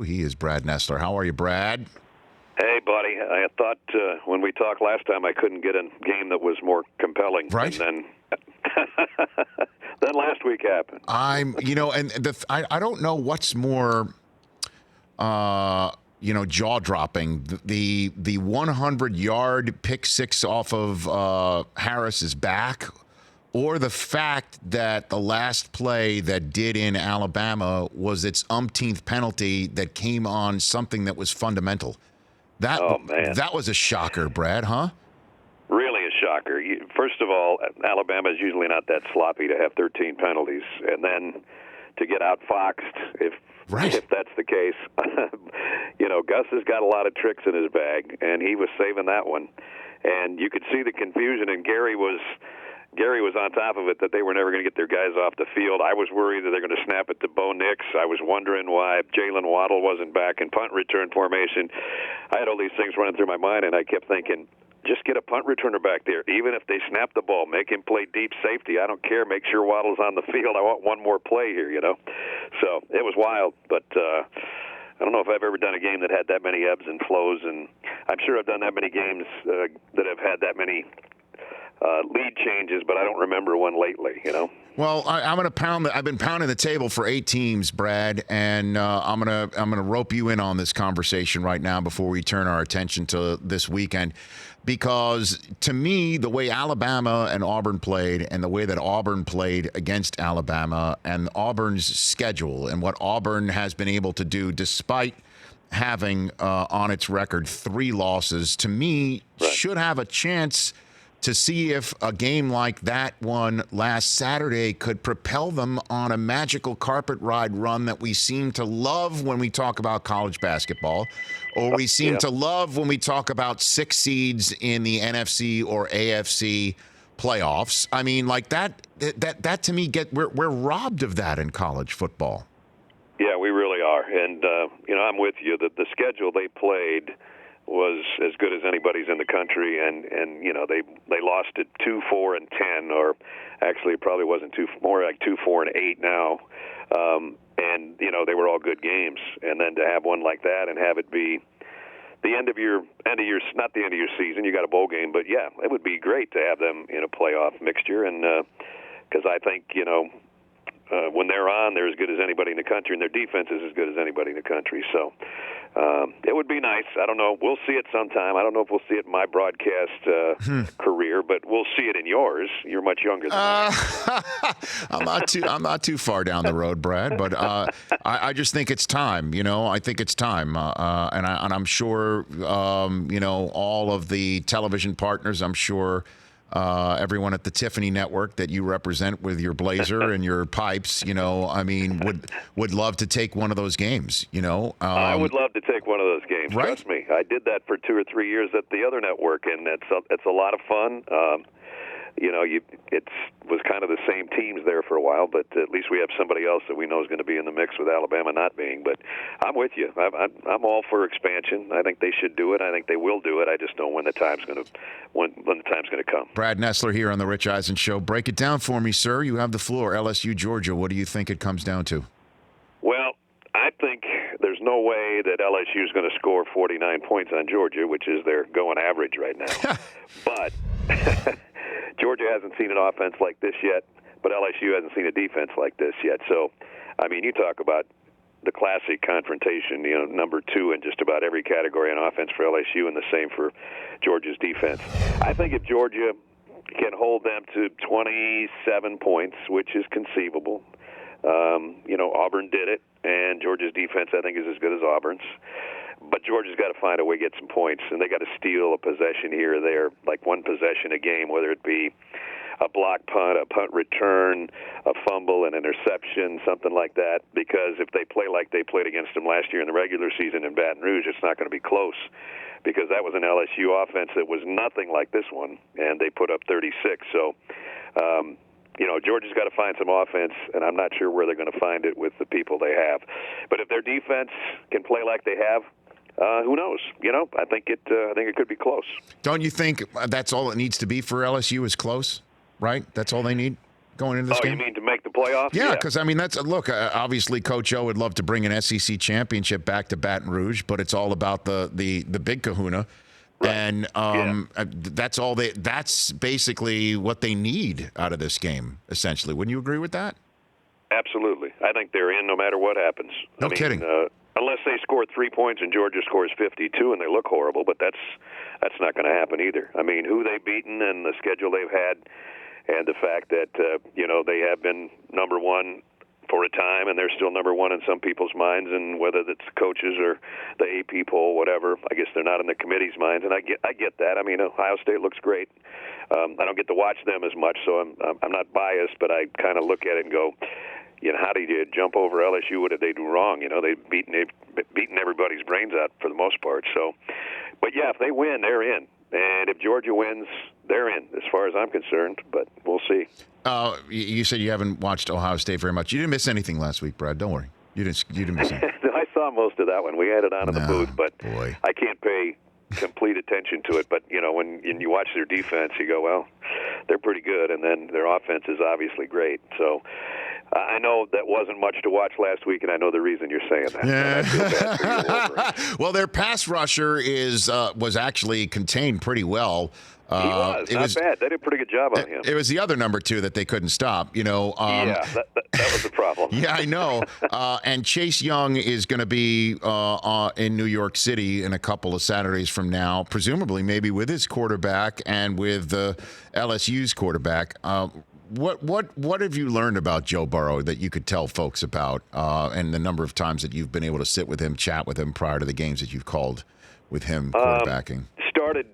He is Brad Nessler. How are you, Brad? Hey, buddy. I thought when we talked last time I couldn't get a game that was more compelling. Right. And then last week happened. I don't know what's more, jaw-dropping. The 100-yard pick six off of Harris is back, or the fact that the last play that did in Alabama was its umpteenth penalty that came on something that was fundamental. That was a shocker, Brad, huh? Really a shocker. First of all, Alabama is usually not that sloppy to have 13 penalties, and then to get outfoxed if that's the case. Gus has got a lot of tricks in his bag, and he was saving that one. And you could see the confusion, and Gary was on top of it that they were never going to get their guys off the field. I was worried that they're going to snap it to Bo Nix. I was wondering why Jalen Waddle wasn't back in punt return formation. I had all these things running through my mind, and I kept thinking, just get a punt returner back there. Even if they snap the ball, make him play deep safety. I don't care. Make sure Waddle's on the field. I want one more play here, So it was wild, but I don't know if I've ever done a game that had that many ebbs and flows, and I'm sure I've done that many games that have had that many lead changes, but I don't remember one lately, Well, I'm going to pound. I've been pounding the table for 8 teams, Brad, and I'm gonna rope you in on this conversation right now before we turn our attention to this weekend, because to me, the way Alabama and Auburn played, and the way that Auburn played against Alabama, and Auburn's schedule, and what Auburn has been able to do despite having on its record 3 losses, to me, should have a chance to see if a game like that one last Saturday could propel them on a magical carpet ride run that we seem to love when we talk about college basketball, or we seem to love when we talk about 6 seeds in the NFC or AFC playoffs. I mean, like that to me, we're robbed of that in college football. Yeah, we really are. And, I'm with you that the schedule they played was as good as anybody's in the country, and they lost it 2-4-10, or actually it probably wasn't more like 2-4-8 now, and they were all good games, and then to have one like that and have it be the end of your not the end of your season, you got a bowl game, but yeah, it would be great to have them in a playoff mixture, and because I think when they're on, they're as good as anybody in the country, and their defense is as good as anybody in the country. So it would be nice. I don't know. We'll see it sometime. I don't know if we'll see it in my broadcast career, but we'll see it in yours. You're much younger than I. I'm not too far down the road, Brad, but I just think it's time. I think it's time, and I'm sure all of the television partners. I'm sure. Everyone at the Tiffany Network that you represent with your blazer and your pipes, would love to take one of those games, I would love to take one of those games. Right? Trust me. I did that for 2 or 3 years at the other network, and it's a lot of fun. It was kind of the same teams there for a while, but at least we have somebody else that we know is going to be in the mix with Alabama not being. But I'm with you. I'm all for expansion. I think they should do it. I think they will do it. I just don't know when the time's going to come. Brad Nessler here on the Rich Eisen Show. Break it down for me, sir. You have the floor. LSU, Georgia. What do you think it comes down to? Well, I think there's no way that LSU is going to score 49 points on Georgia, which is their going average right now. But Georgia hasn't seen an offense like this yet, but LSU hasn't seen a defense like this yet. So, you talk about the classic confrontation, number 2 in just about every category on offense for LSU, and the same for Georgia's defense. I think if Georgia can hold them to 27 points, which is conceivable, Auburn did it, and Georgia's defense, I think, is as good as Auburn's. But Georgia's got to find a way to get some points, and they got to steal a possession here or there, like one possession a game, whether it be a block punt, a punt return, a fumble, an interception, something like that. Because if they play like they played against them last year in the regular season in Baton Rouge, it's not going to be close, because that was an LSU offense that was nothing like this one, and they put up 36. So, Georgia's got to find some offense, and I'm not sure where they're going to find it with the people they have. But if their defense can play like they have, who knows? I think it could be close. Don't you think that's all it needs to be for LSU is close, right? That's all they need? going into this game? You mean to make the playoffs? Yeah, because, I mean, obviously Coach O would love to bring an SEC championship back to Baton Rouge, but it's all about the big kahuna. Right. And that's basically what they need out of this game, essentially. Wouldn't you agree with that? Absolutely. I think they're in no matter what happens. No kidding. Unless they score 3 points and Georgia scores 52 and they look horrible, but that's not going to happen either. I mean, who they've beaten and the schedule they've had, and the fact that they have been number one for a time, and they're still number one in some people's minds, and whether that's coaches or the AP poll, whatever, I guess they're not in the committee's minds, and I get that. I mean, Ohio State looks great. I don't get to watch them as much, so I'm not biased, but I kind of look at it and go, how did you jump over LSU? What did they do wrong? They've beaten everybody's brains out for the most part. So, but yeah, if they win, they're in. And if Georgia wins, they're in, as far as I'm concerned. But we'll see. You said you haven't watched Ohio State very much. You didn't miss anything last week, Brad. Don't worry. You didn't miss anything. I saw most of that one. We had it on in the booth, but boy. I can't pay complete attention to it. But, when you watch their defense, you go, well, they're pretty good. And then their offense is obviously great. So I know that wasn't much to watch last week, and I know the reason you're saying that. Yeah. Well, their pass rusher was actually contained pretty well. He was not bad. They did a pretty good job on him. It was the other number two that they couldn't stop. Yeah, that was the problem. Yeah, I know. And Chase Young is going to be in New York City in a couple of Saturdays from now, presumably maybe with his quarterback and with LSU's quarterback. What have you learned about Joe Burrow that you could tell folks about, and the number of times that you've been able to sit with him, chat with him prior to the games that you've called with him quarterbacking? Started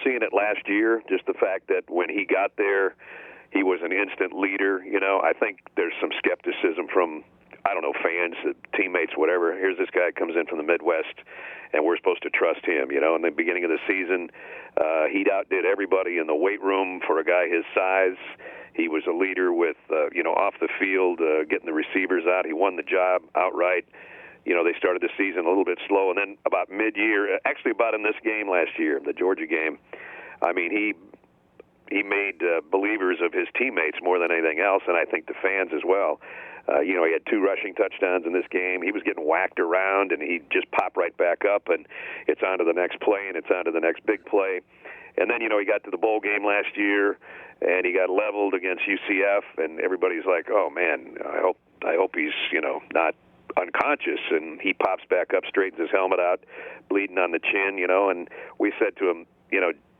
seeing it last year, just the fact that when he got there, he was an instant leader. I think there's some skepticism from, fans, teammates, whatever. Here's this guy comes in from the Midwest, and we're supposed to trust him. In the beginning of the season, he outdid everybody in the weight room for a guy his size. He was a leader with, off the field, getting the receivers out. He won the job outright. They started the season a little bit slow, and then about mid-year, actually about in this game last year, the Georgia game, I mean, he made believers of his teammates more than anything else, and I think the fans as well. He had 2 rushing touchdowns in this game. He was getting whacked around, and he just popped right back up, and it's on to the next play, and it's on to the next big play. And then, he got to the bowl game last year, and he got leveled against UCF, and everybody's like, oh, man, I hope he's, not unconscious. And he pops back up, straightens his helmet out, bleeding on the chin, and we said to him,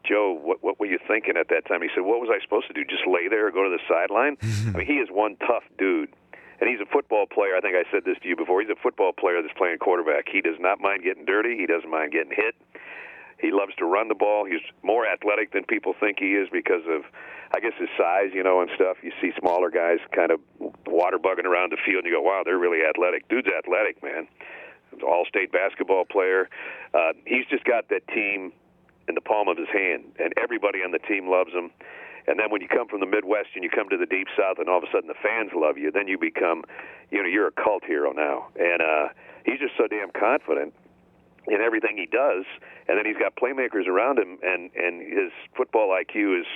Joe, what were you thinking at that time? He said, what was I supposed to do, just lay there or go to the sideline? I mean, he is one tough dude. And he's a football player. I think I said this to you before. He's a football player that's playing quarterback. He does not mind getting dirty. He doesn't mind getting hit. He loves to run the ball. He's more athletic than people think he is because of, I guess, his size, and stuff. You see smaller guys kind of water bugging around the field, and you go, wow, they're really athletic. Dude's athletic, man. All-state basketball player. He's just got that team in the palm of his hand, and everybody on the team loves him. And then when you come from the Midwest and you come to the Deep South and all of a sudden the fans love you, then you become, you're a cult hero now. And he's just so damn confident in everything he does. And then he's got playmakers around him, and his football IQ is,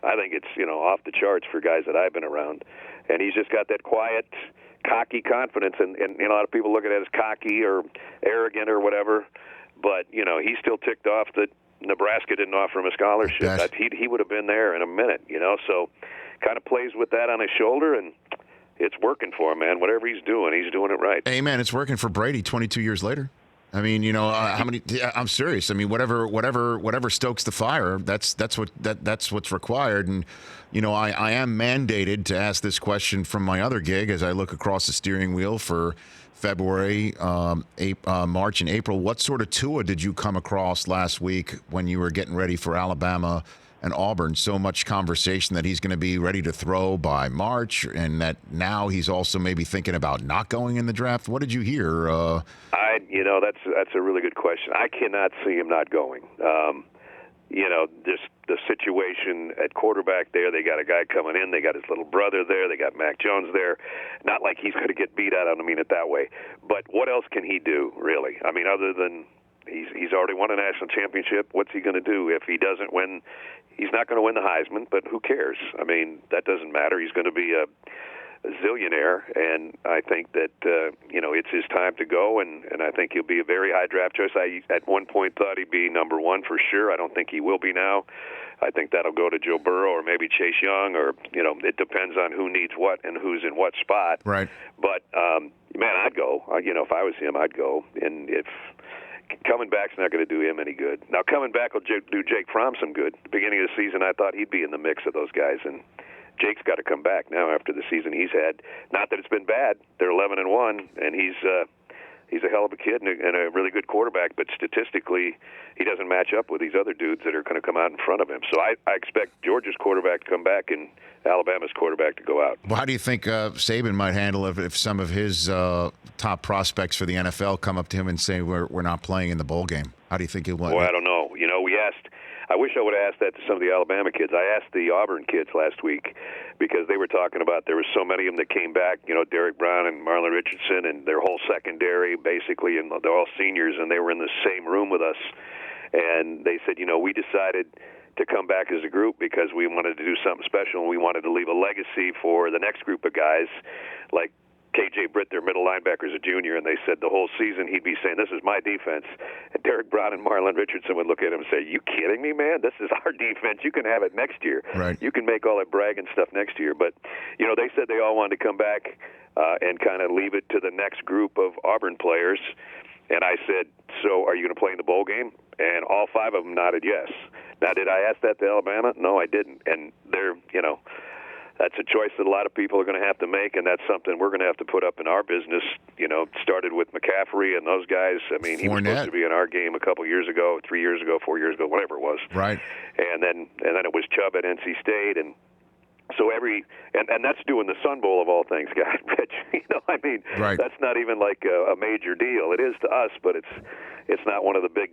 I think it's, off the charts for guys that I've been around. And he's just got that quiet, cocky confidence. And a lot of people look at it as cocky or arrogant or whatever. But, he's still ticked off that Nebraska didn't offer him a scholarship. He would have been there in a minute, so kind of plays with that on his shoulder, and it's working for him, man. Whatever he's doing it right. Amen. It's working for Brady 22 years later. I mean, how many? I'm serious. I mean, whatever stokes the fire. That's what's required. And I am mandated to ask this question from my other gig as I look across the steering wheel for February, March, and April. What sort of Tua did you come across last week when you were getting ready for Alabama and Auburn? So much conversation that he's going to be ready to throw by March, and that now he's also maybe thinking about not going in the draft. What did you hear? That's a really good question. I cannot see him not going. Just the situation at quarterback there. They got a guy coming in. They got his little brother there. They got Mac Jones there. Not like he's going to get beat out. I don't mean it that way. But what else can he do, really? I mean, other than He's already won a national championship. What's he going to do if he doesn't win? He's not going to win the Heisman, but who cares? I mean, that doesn't matter. He's going to be a zillionaire, and I think that it's his time to go, and I think he'll be a very high draft choice. I at one point thought he'd be number one for sure. I don't think he will be now. I think that'll go to Joe Burrow or maybe Chase Young, or it depends on who needs what and who's in what spot. Right. But man, I'd go. If I was him, I'd go. And if coming back's not going to do him any good. Now coming back will do Jake Fromm some good. At the beginning of the season, I thought he'd be in the mix of those guys, and Jake's got to come back now after the season he's had. Not that it's been bad. They're 11-1, and he's a hell of a kid and a really good quarterback. But statistically, he doesn't match up with these other dudes that are going to come out in front of him. So I expect Georgia's quarterback to come back and Alabama's quarterback to go out. Well, how do you think Saban might handle if some of his top prospects for the NFL come up to him and say we're not playing in the bowl game? How do you think he'll? Boy, I don't know. We asked. I wish I would have asked that to some of the Alabama kids. I asked the Auburn kids last week because they were talking about there were so many of them that came back, Derek Brown and Marlon Richardson and their whole secondary basically, and they're all seniors, and they were in the same room with us. And they said, we decided to come back as a group because we wanted to do something special, and we wanted to leave a legacy for the next group of guys, like K.J. Britt, their middle linebacker, is a junior, and they said the whole season he'd be saying, this is my defense. And Derek Brown and Marlon Richardson would look at him and say, you kidding me, man? This is our defense. You can have it next year. Right. You can make all that bragging stuff next year. But, they said they all wanted to come back and kind of leave it to the next group of Auburn players. And I said, so are you going to play in the bowl game? And all five of them nodded yes. Now, did I ask that to Alabama? No, I didn't. And they're, that's a choice that a lot of people are going to have to make, and that's something we're going to have to put up in our business. Started with McCaffrey and those guys. I mean, he was supposed to be in our game a couple years ago, 3 years ago, 4 years ago, whatever it was. Right. And then it was Chubb at NC State, and so and that's doing the Sun Bowl of all things, God, Rich. Right. That's not even like a major deal. It is to us, but it's not one of the big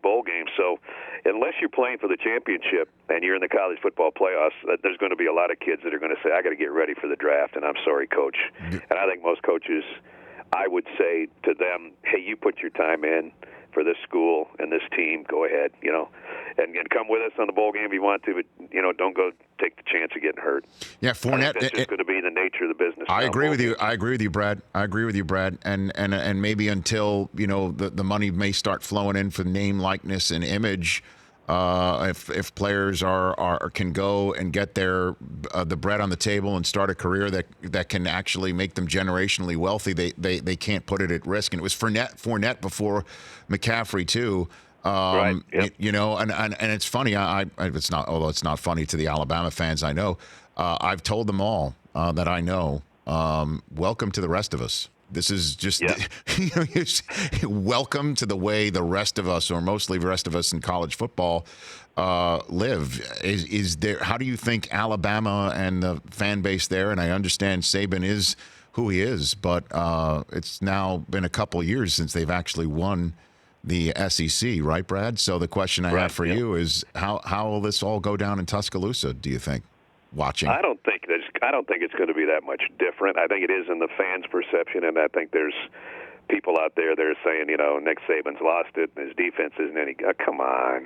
bowl games. So unless you're playing for the championship and you're in the college football playoffs, there's going to be a lot of kids that are going to say, I got to get ready for the draft, and I'm sorry, coach. And I think most coaches, I would say to them, hey, you put your time in for this school and this team, go ahead, and come with us on the bowl game if you want to, but, don't go take the chance of getting hurt. Yeah, Fournette. That's just going to be the nature of the business. I agree with you. I agree with you, Brad. And maybe until, the money may start flowing in for name, likeness, and image, if players can go and get the bread on the table and start a career that can actually make them generationally wealthy, they can't put it at risk. And it was Fournette before McCaffrey too. Right. Yep. And it's funny. Although it's not funny to the Alabama fans, I know. I've told them all that I know. Welcome to the rest of us. This is just welcome to the way the rest of us, or mostly the rest of us in college football, live. Is there? How do you think Alabama and the fan base there? And I understand Saban is who he is, but it's now been a couple years since they've actually won the SEC, right, Brad? So the question I have for you is, how will this all go down in Tuscaloosa, do you think, watching? I don't think it's going to be that much different. I think it is in the fans' perception, and I think there's people out there that are saying, Nick Saban's lost it, and his defense isn't any good. Come on,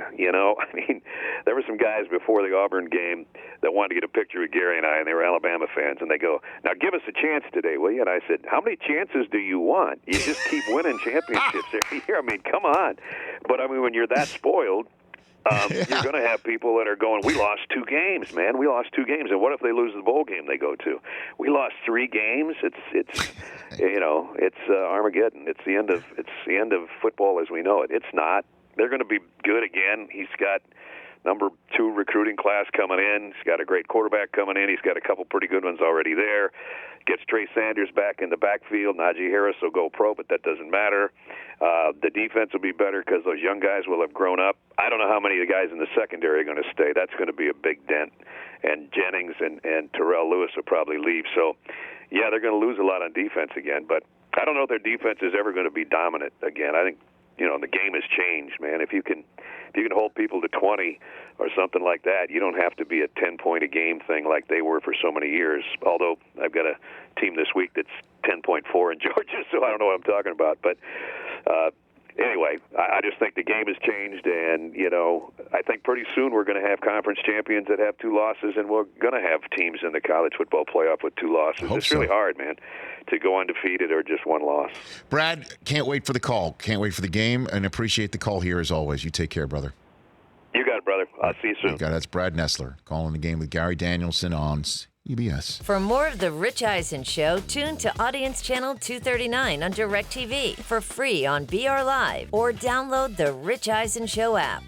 there were some guys before the Auburn game that wanted to get a picture with Gary and I, and they were Alabama fans, and they go, now give us a chance today, will you? And I said, how many chances do you want? You just keep winning championships every year. Come on. But, when you're that spoiled, you're going to have people that are going, we lost 2 games, man. We lost 2 games. And what if they lose the bowl game they go to? We lost 3 games. It's Armageddon. It's the end of football as we know it. It's not. They're going to be good again. He's got number 2 recruiting class coming in. He's got a great quarterback coming in. He's got a couple pretty good ones already there. Gets Trey Sanders back in the backfield. Najee Harris will go pro, but that doesn't matter. The defense will be better because those young guys will have grown up. I don't know how many of the guys in the secondary are going to stay. That's going to be a big dent. And Jennings and Terrell Lewis will probably leave. So, yeah, they're going to lose a lot on defense again. But I don't know if their defense is ever going to be dominant again. I think, the game has changed, man. If you can hold people to 20 or something like that, you don't have to be a 10-point-a-game thing like they were for so many years. Although I've got a team this week that's 10.4 in Georgia, so I don't know what I'm talking about. But anyway, anyway, I just think the game has changed, and, I think pretty soon we're going to have conference champions that have 2 losses, and we're going to have teams in the college football playoff with 2 losses. It's really hard, man, to go undefeated or just 1 loss. Brad, can't wait for the call. Can't wait for the game, and appreciate the call here as always. You take care, brother. You got it, brother. I'll see you soon. That's Brad Nessler calling the game with Gary Danielson on CBS. For more of The Rich Eisen Show, tune to Audience Channel 239 on DirecTV for free on BR Live or download the Rich Eisen Show app.